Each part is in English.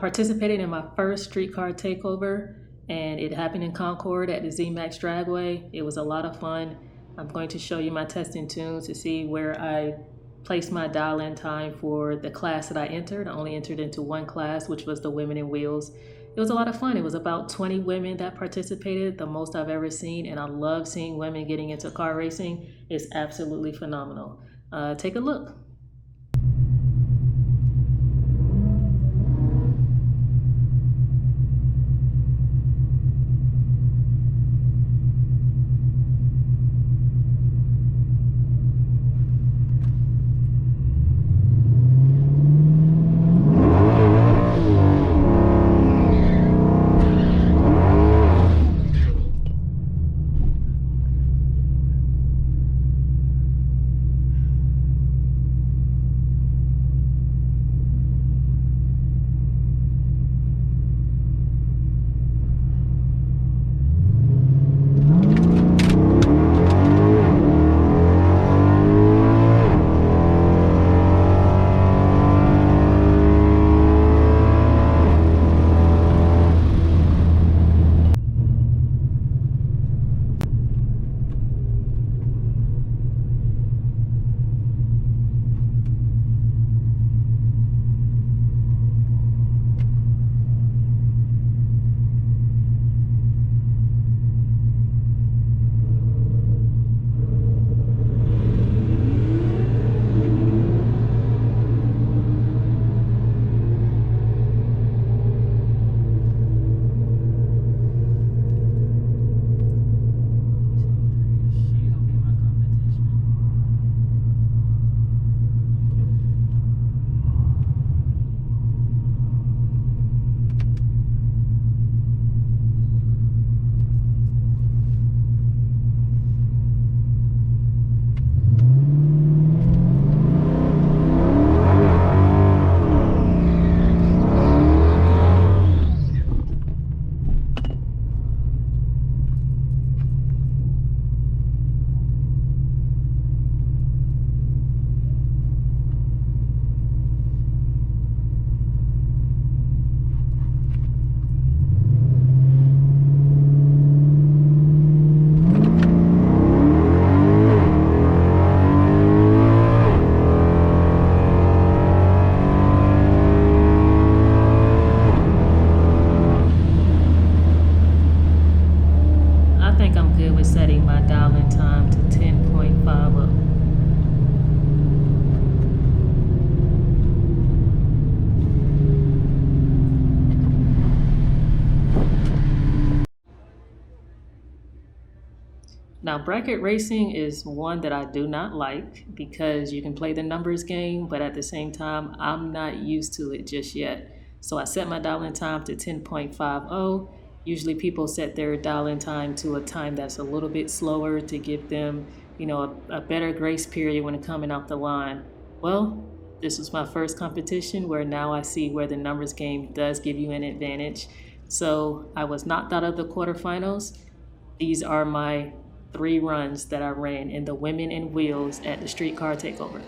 participated in my first Streetcar Takeover, and it happened in Concord at the Z-Max Dragway. It was a lot of fun. I'm going to show you my testing tunes to see where I placed my dial-in time for the class that I entered. I only entered into one class, which was the Women in Wheels. It was a lot of fun. It was about 20 women that participated, the most I've ever seen, and I love seeing women getting into car racing. It's absolutely phenomenal. Take a look. Setting my dial-in time to 10.50. Now, bracket racing is one that I do not like because you can play the numbers game, but at the same time, I'm not used to it just yet. So I set my dial-in time to 10.50. Usually people set their dial-in time to a time that's a little bit slower to give them, a better grace period when coming off the line. Well, this was my first competition where now I see where the numbers game does give you an advantage. So I was knocked out of the quarterfinals. These are my 3 runs that I ran in the Women in Wheels at the Streetcar Takeover.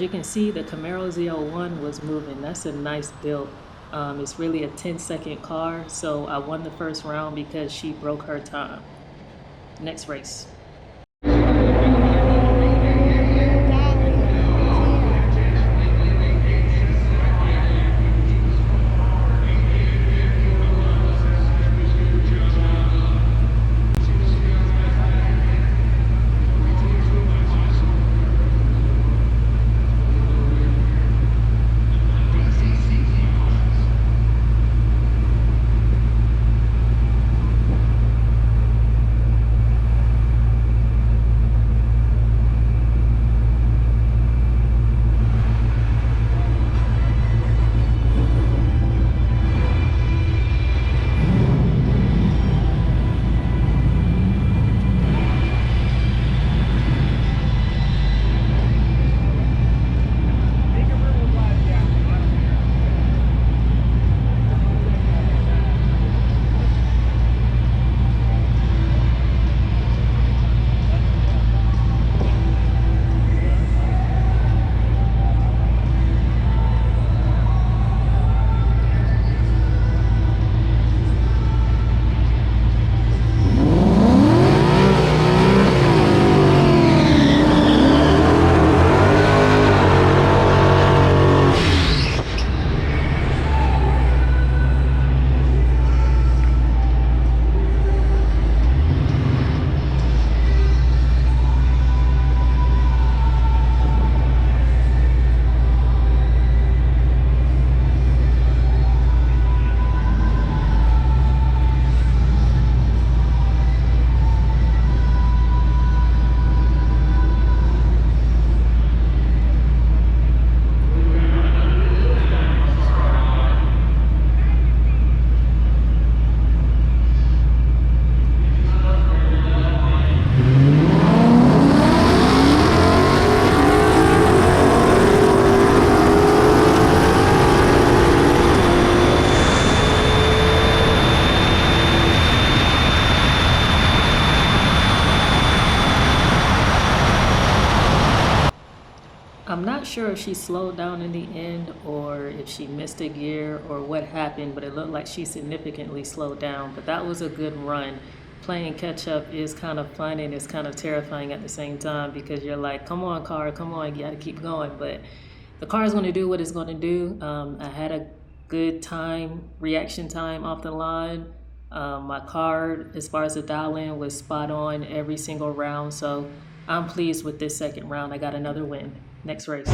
you can see, the Camaro ZL1 was moving. That's a nice build. It's really a 10-second car, so I won the first round because she broke her time. Next race. I'm not sure if she slowed down in the end or if she missed a gear or what happened, but it looked like she significantly slowed down. But that was a good run. Playing catch up is kind of fun and it's kind of terrifying at the same time because you're like, come on, car, come on, you got to keep going. But the car is going to do what it's going to do. I had a good time, reaction time off the line. My car, as far as the dial-in, was spot on every single round. So I'm pleased with this second round. I got another win. Next race.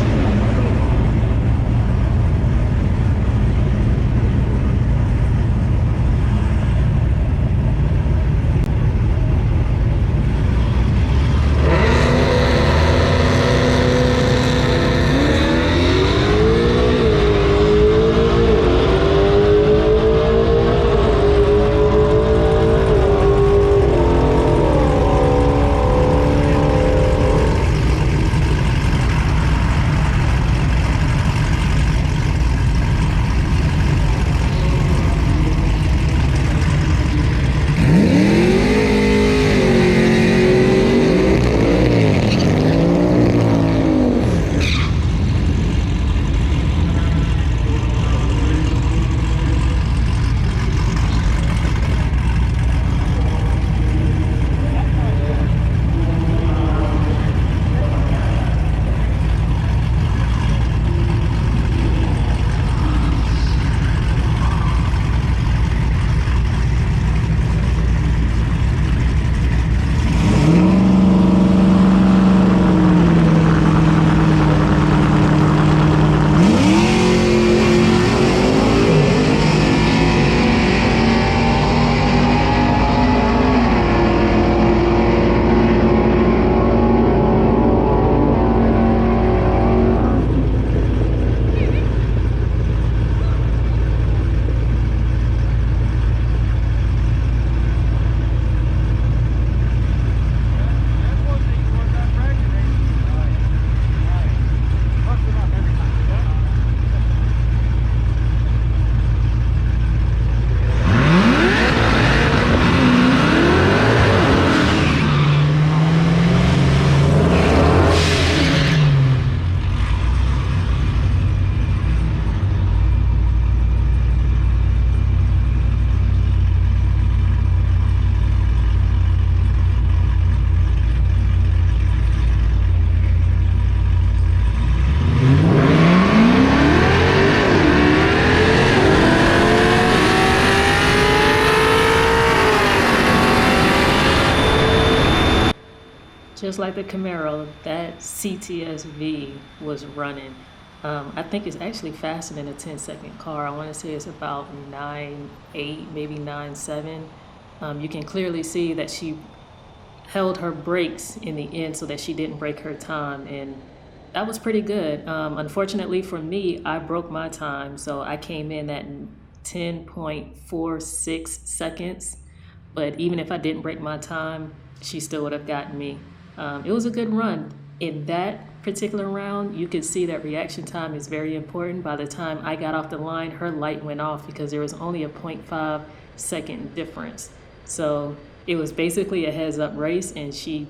Just like the Camaro, that CTS V was running. I think it's actually faster than a 10-second car. I want to say it's about 9.8, maybe 9.7. You can clearly see that she held her brakes in the end so that she didn't break her time, and that was pretty good. Unfortunately for me, I broke my time, so I came in at 10.46 seconds. But even if I didn't break my time, she still would have gotten me. It was a good run. In that particular round, you could see that reaction time is very important. By the time I got off the line, her light went off because there was only a 0.5 second difference. So it was basically a heads-up race, and she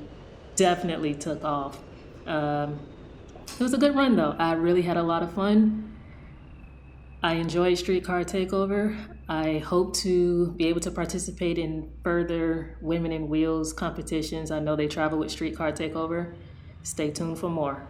definitely took off. It was a good run, though. I really had a lot of fun. I enjoyed Streetcar Takeover. I hope to be able to participate in further Women in Wheels competitions. I know they travel with Streetcar Takeover. Stay tuned for more.